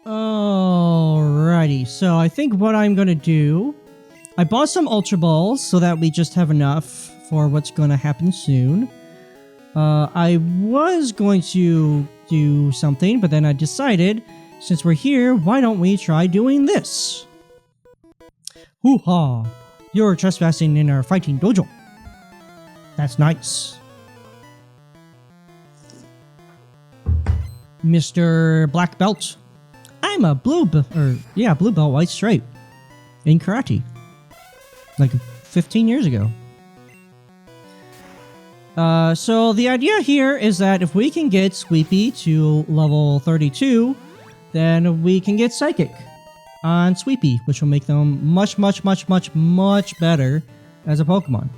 Alrighty, so I think what I'm gonna do... I bought some Ultra Balls so that we just have enough for what's gonna happen soon. I was going to do something, but then I decided, since we're here, why don't we try doing this? Hoo-ha! You're trespassing in our fighting dojo. That's nice. Mr. Black Belt. I'm a blue belt, white stripe. In karate. Like 15 years ago. So the idea here is that if we can get Sweepy to level 32, then we can get Psychic on Sweepy, which will make them much better as a Pokemon.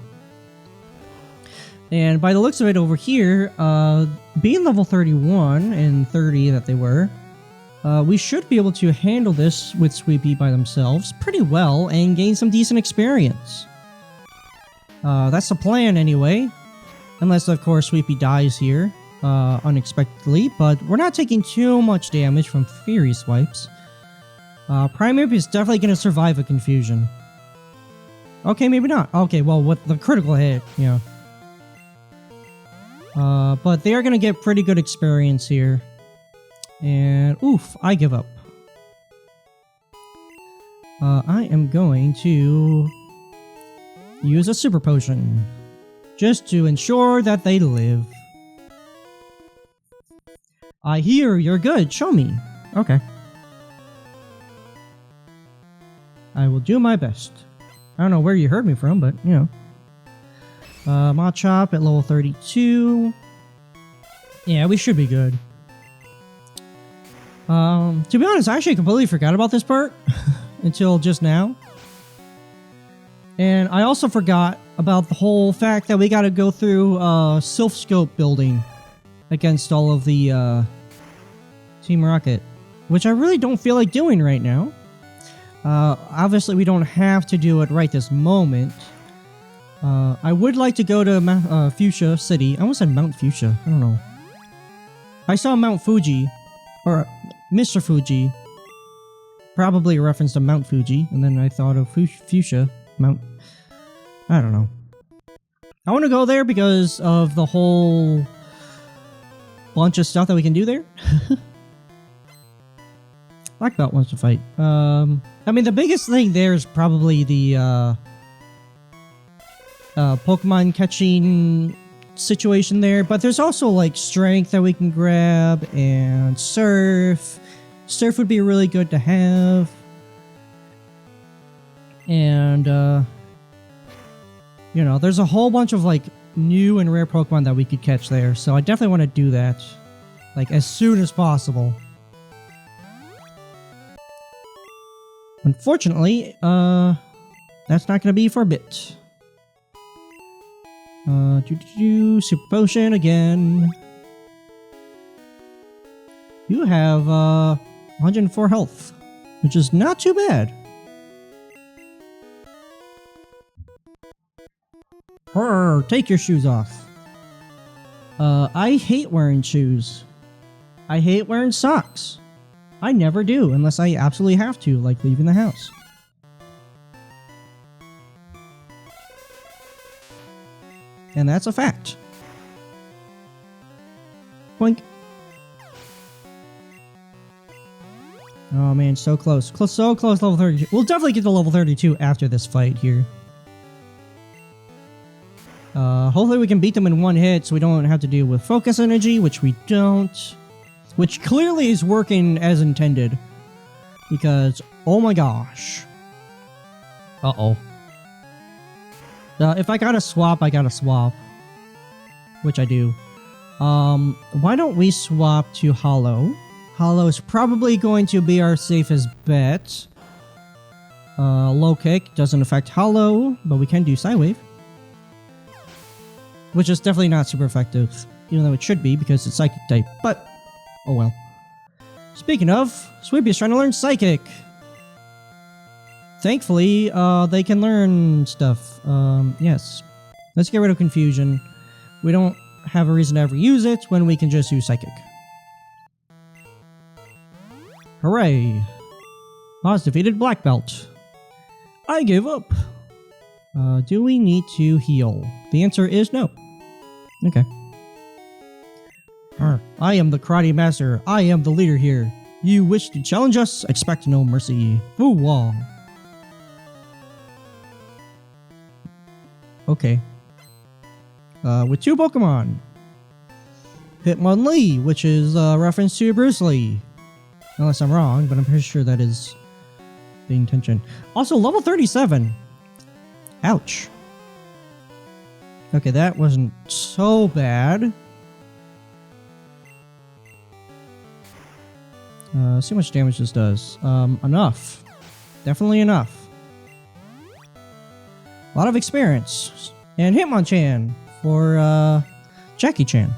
And by the looks of it over here, being level 31 and 30 that they were, we should be able to handle this with Sweepy by themselves pretty well and gain some decent experience. That's the plan anyway. Unless, of course, Sweepy dies here unexpectedly, but we're not taking too much damage from Fury Swipes. Primeape is definitely going to survive a confusion. Okay, maybe not. Okay, well, with the critical hit, yeah. But they are going to get pretty good experience here. And, oof, I give up. I am going to use a Super Potion. Just to ensure that they live. I hear you're good. Show me. Okay. I will do my best. I don't know where you heard me from, but, you know. Machop at level 32. Yeah, we should be good. To be honest, I actually completely forgot about this part. Until just now. And I also forgot about the whole fact that we gotta go through Sylph Scope building against all of the Team Rocket, which I really don't feel like doing right now. Obviously we don't have to do it right this moment. I would like to go to Fuchsia City. I almost said Mount Fuchsia. I don't know. I saw Mount Fuji, or Mr. Fuji, probably a reference to Mount Fuji, and then I thought of Fuchsia Mount. I don't know. I want to go there because of the whole bunch of stuff that we can do there. Black Belt wants to fight. I mean, the biggest thing there is probably the Pokemon catching situation there, but there's also like Strength that we can grab and Surf. Surf would be really good to have. And, you know, there's a whole bunch of, like, new and rare Pokemon that we could catch there, so I definitely want to do that, like, as soon as possible. Unfortunately, that's not going to be for a bit. Super Potion again. You have, 104 health, which is not too bad. Brr, take your shoes off. I hate wearing shoes. I hate wearing socks. I never do, unless I absolutely have to, like leaving the house. And that's a fact. Boink. Oh man, so close. So close, level 32. We'll definitely get to level 32 after this fight here. Hopefully we can beat them in one hit so we don't have to deal with focus energy, which we don't. Which clearly is working as intended. Because, oh my gosh. Uh-oh. If I gotta swap, I gotta swap. Which I do. Why don't we swap to Hollow? Hollow is probably going to be our safest bet. Low Kick doesn't affect Hollow, but we can do Psywave. Which is definitely not super effective, even though it should be because it's Psychic type, but oh well. Speaking of, Sweepy is trying to learn Psychic. Thankfully, they can learn stuff. Yes. Let's get rid of Confusion. We don't have a reason to ever use it when we can just use Psychic. Hooray. Boss defeated Black Belt. I gave up. Do we need to heal? The answer is no. Okay. I am the karate master. I am the leader here. You wish to challenge us? Expect no mercy. Fu-wah. Okay. With 2 Pokemon. Hitmonlee, which is a reference to Bruce Lee. Unless I'm wrong, but I'm pretty sure that is the intention. Also, level 37. Ouch. Okay, that wasn't so bad. See how much damage this does. Enough. Definitely enough. A lot of experience. And Hitmonchan for Jackie Chan.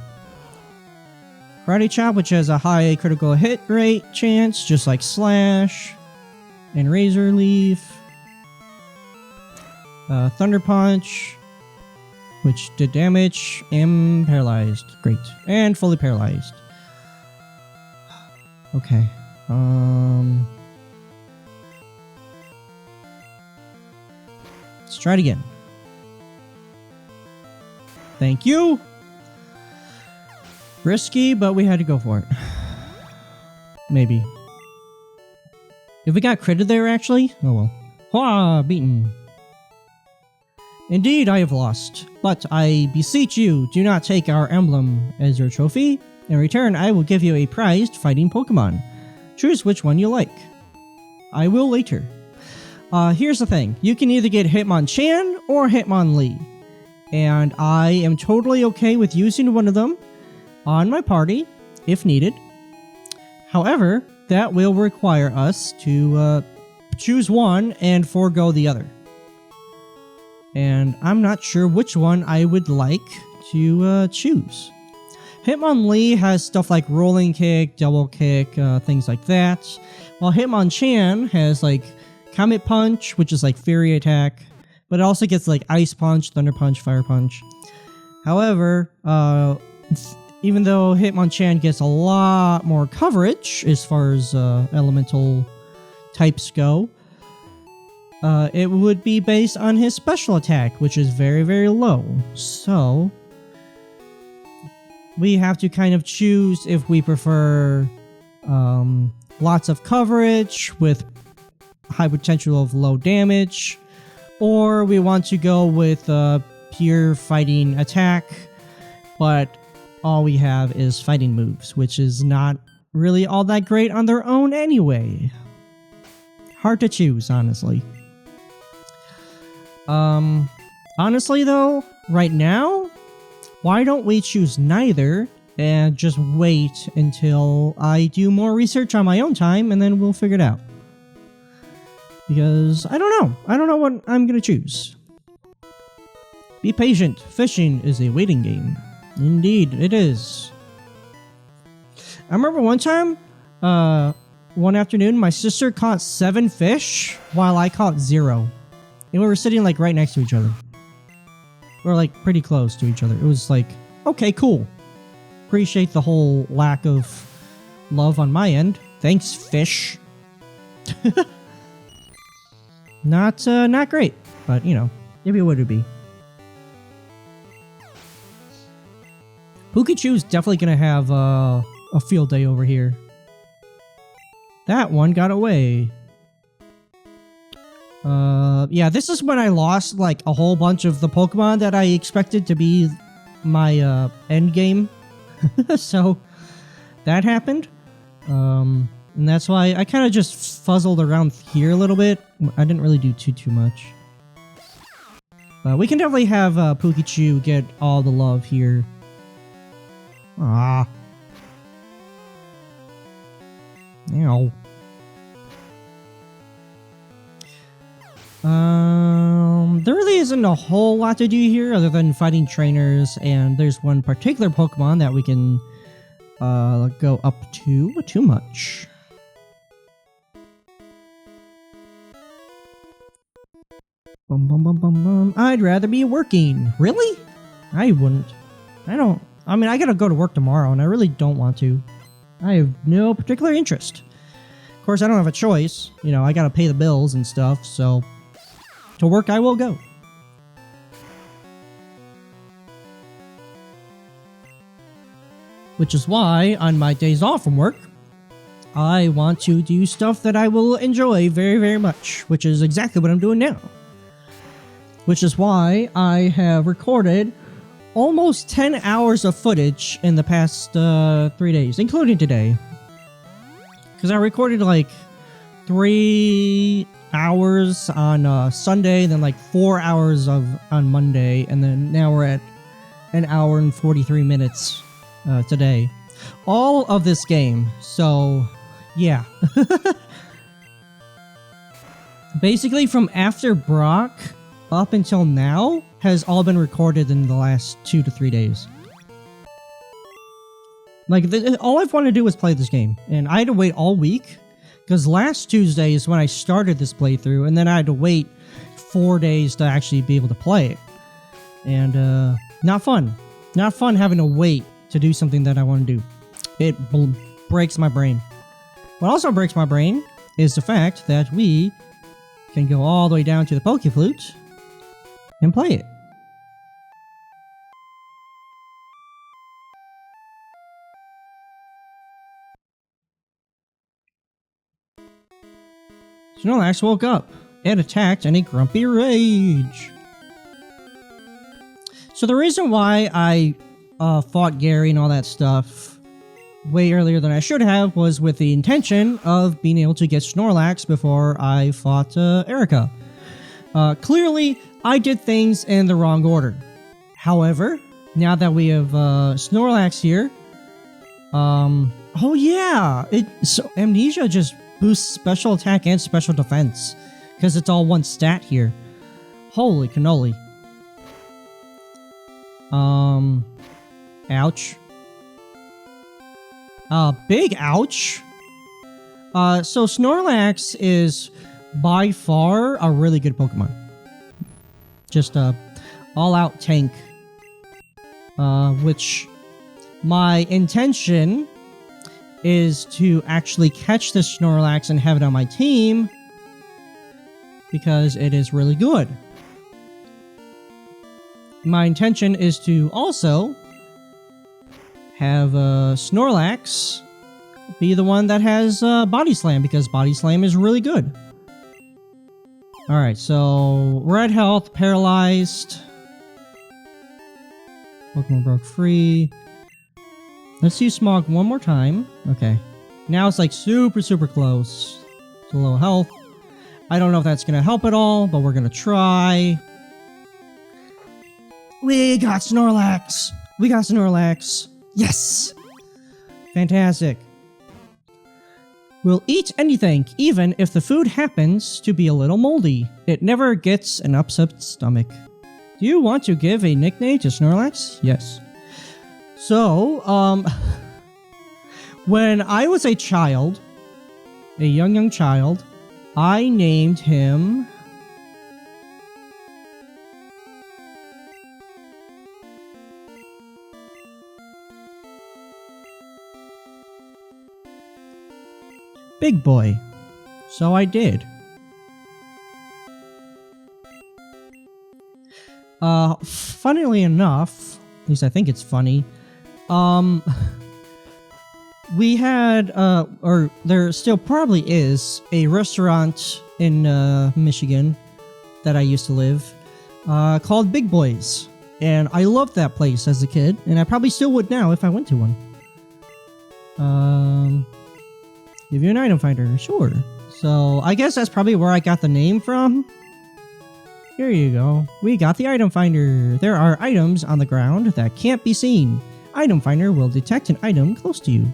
Karate Chop, which has a high critical hit rate chance, just like Slash and Razor Leaf. Thunder Punch, which did damage. Am paralyzed. Great. And fully paralyzed. Okay. Let's try it again. Thank you. Risky, but we had to go for it. Maybe. If we got critted there, actually? Oh well. Hua! Beaten. Indeed, I have lost. But I beseech you, do not take our emblem as your trophy. In return, I will give you a prized fighting Pokemon. Choose which one you like. I will later. Here's the thing. You can either get Hitmonchan or Hitmonlee. And I am totally okay with using one of them on my party, if needed. However, that will require us to choose one and forego the other. And I'm not sure which one I would like to choose. Hitmonlee has stuff like Rolling Kick, Double Kick, things like that. While Hitmonchan has like Comet Punch, which is like Fury Attack. But it also gets like Ice Punch, Thunder Punch, Fire Punch. However, even though Hitmonchan gets a lot more coverage as far as elemental types go, it would be based on his special attack, which is very, very low. So we have to kind of choose if we prefer lots of coverage with high potential of low damage, or we want to go with pure fighting attack, but all we have is fighting moves, which is not really all that great on their own anyway. Hard to choose, honestly. Honestly though, right now, why don't we choose neither and just wait until I do more research on my own time and then we'll figure it out. Because I don't know. I don't know what I'm gonna choose. Be patient. Fishing is a waiting game. Indeed, it is. I remember one time, one afternoon, my sister caught 7 fish while I caught 0. And we were sitting like right next to each other. We were like pretty close to each other. It was like, okay, cool. Appreciate the whole lack of love on my end. Thanks, fish. Not great, but you know, maybe what it would be. Pikachu's definitely gonna have a field day over here. That one got away. Yeah, this is when I lost like a whole bunch of the Pokemon that I expected to be my end game. So that happened. And that's why I kind of just fuzzled around here a little bit. I didn't really do too much. We can definitely have Pikachu get all the love here. Ah. Ow. There really isn't a whole lot to do here other than fighting trainers, and there's one particular Pokemon that we can go up to. Too much. Bum, bum, bum, bum, bum. I'd rather be working. Really? I wouldn't. I mean, I gotta go to work tomorrow, and I really don't want to. I have no particular interest. Of course, I don't have a choice. You know, I gotta pay the bills and stuff, so to work I will go. Which is why, on my days off from work, I want to do stuff that I will enjoy very, very much, which is exactly what I'm doing now. Which is why I have recorded almost 10 hours of footage in the past 3 days, including today. Because I recorded like 3 hours on Sunday, then like 4 hours on Monday, and then now we're at an hour and 43 minutes today. All of this game, so yeah. Basically from after Brock up until now has all been recorded in the last 2 to 3 days. Like, all I've wanted to do was play this game, and I had to wait all week, because last Tuesday is when I started this playthrough, and then I had to wait 4 days to actually be able to play it. And, not fun. Not fun having to wait to do something that I want to do. It breaks my brain. What also breaks my brain is the fact that we can go all the way down to the Pokeflute and play it. Snorlax woke up. It attacked in a grumpy rage. So the reason why I fought Gary and all that stuff way earlier than I should have was with the intention of being able to get Snorlax before I fought Erica. Clearly, I did things in the wrong order. However, now that we have Snorlax here, oh yeah, so Amnesia just boosts special attack and special defense because it's all one stat here. Holy cannoli. Ouch. Big ouch. So Snorlax is by far a really good Pokemon. Just a all-out tank. Which my intention is to actually catch this Snorlax and have it on my team because it is really good. My intention is to also have Snorlax be the one that has Body Slam because Body Slam is really good. Alright, so red health, paralyzed. Pokemon broke free. Let's use Smog one more time. Okay. Now it's like super, super close to low health. I don't know if that's going to help at all, but we're going to try. We got Snorlax! We got Snorlax! Yes! Fantastic. We'll eat anything, even if the food happens to be a little moldy. It never gets an upset stomach. Do you want to give a nickname to Snorlax? Yes. So, when I was a child, a young child, I named him... Big Boy. So I did. Funnily enough, at least I think it's funny, we had, or there still probably is, a restaurant in Michigan that I used to live, called Big Boys. And I loved that place as a kid, and I probably still would now if I went to one. Give you an item finder, sure. So, I guess that's probably where I got the name from. Here you go. We got the item finder. There are items on the ground that can't be seen. Item finder will detect an item close to you.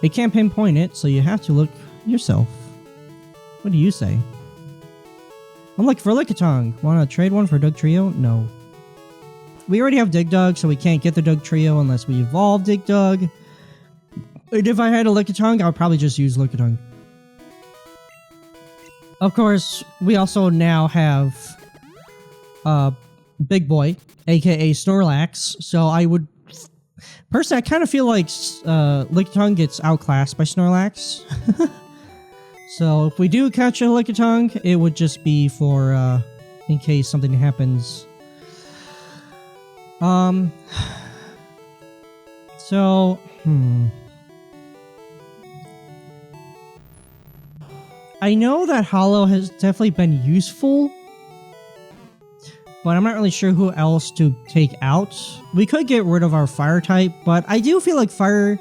It can't pinpoint it, so you have to look yourself. What do you say? I'm looking for Lickitung. Want to trade one for Doug Trio? No. We already have Dig Dug, so we can't get the Doug Trio unless we evolve Dig Dug. And if I had a Lickitung, I would probably just use Lickitung. Of course, we also now have Big Boy, aka Snorlax, so I would... Personally, I kind of feel like Lickitung gets outclassed by Snorlax. So if we do catch a Lickitung, it would just be for, in case something happens. So, I know that Hollow has definitely been useful, but I'm not really sure who else to take out. We could get rid of our fire type, but I do feel like fire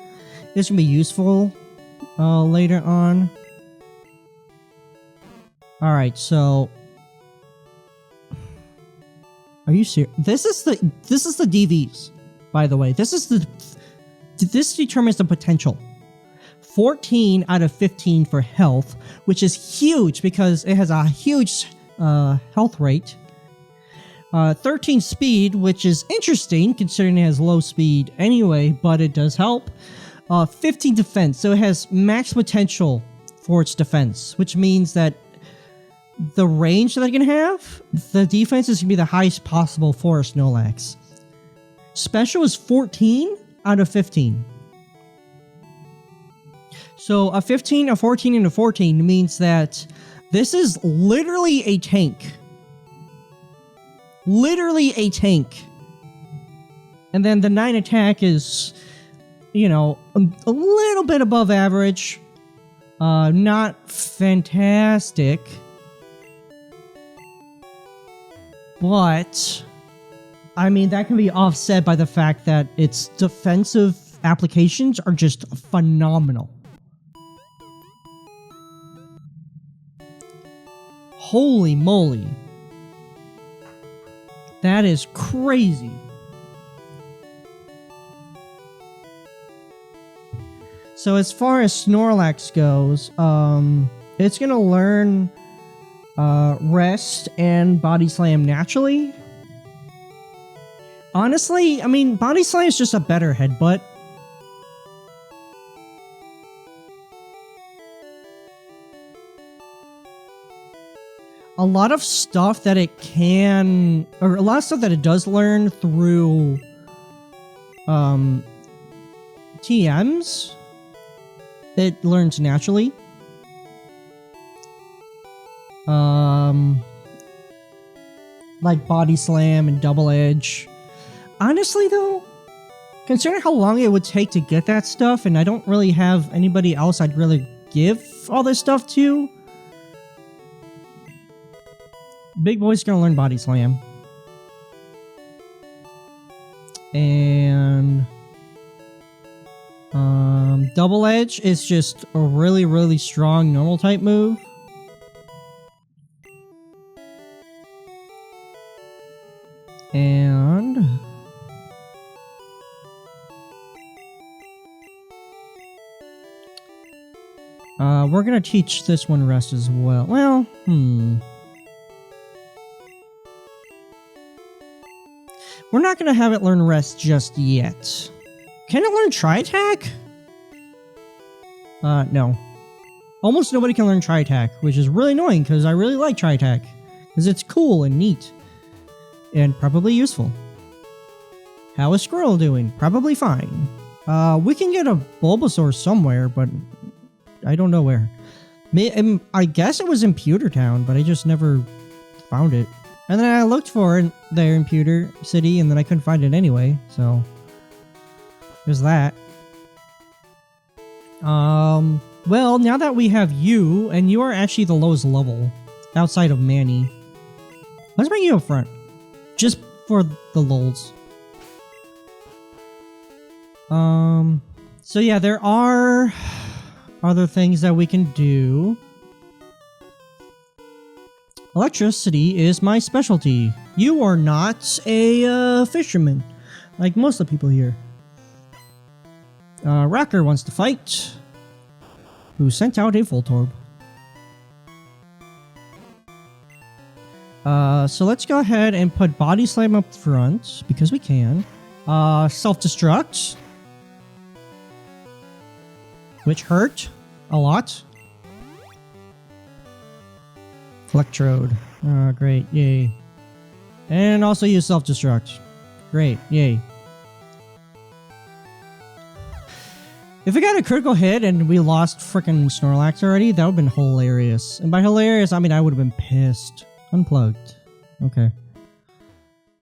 is going to be useful later on. Alright, so... Are you serious? This is the DVs, by the way. This determines the potential. 14 out of 15 for health, which is huge because it has a huge health rate. 13 speed, which is interesting considering it has low speed anyway, but it does help. 15 defense, so it has max potential for its defense, which means that the range that I can have, the defense is going to be the highest possible for a Snorlax. Special is 14 out of 15. So a 15, a 14, and a 14 means that this is literally a tank. Literally a tank. And then the 9 attack is, you know, a little bit above average. Not fantastic. But, I mean, that can be offset by the fact that its defensive applications are just phenomenal. Holy moly. That is crazy. So as far as Snorlax goes, it's gonna learn Rest and Body Slam naturally. Honestly, I mean, Body Slam is just a better headbutt. A lot of stuff that it can, or a lot of stuff that it does learn through TMs, it learns naturally. Like Body Slam and Double Edge. Honestly though, considering how long it would take to get that stuff, and I don't really have anybody else I'd really give all this stuff to, Big Boy's gonna learn Body Slam. And Double Edge is just a really, really strong normal type move. And we're gonna teach this one Rest as well. Well, we're not gonna have it learn Rest just yet. Can it learn Tri-Attack? No. Almost nobody can learn Tri-Attack, which is really annoying because I really like Tri-Attack. Because it's cool and neat. And probably useful. How is Squirrel doing? Probably fine. We can get a Bulbasaur somewhere, but I don't know where. I guess it was in Pewter Town, but I just never found it. And then I looked for it there in Pewter City, and then I couldn't find it anyway, so there's that. Well, now that we have you, and you are actually the lowest level outside of Manny, let's bring you up front. Just for the lulz. So yeah, there are other things that we can do. Electricity is my specialty. You are not a fisherman, like most of the people here. Rocker wants to fight. Who sent out a Voltorb. So let's go ahead and put Body Slam up front, because we can. Self-destruct. Which hurt a lot. Electrode. Great, yay. And also use self-destruct. Great, yay. If we got a critical hit and we lost frickin' Snorlax already, that would have been hilarious. And by hilarious, I mean I would have been pissed. Unplugged. Okay.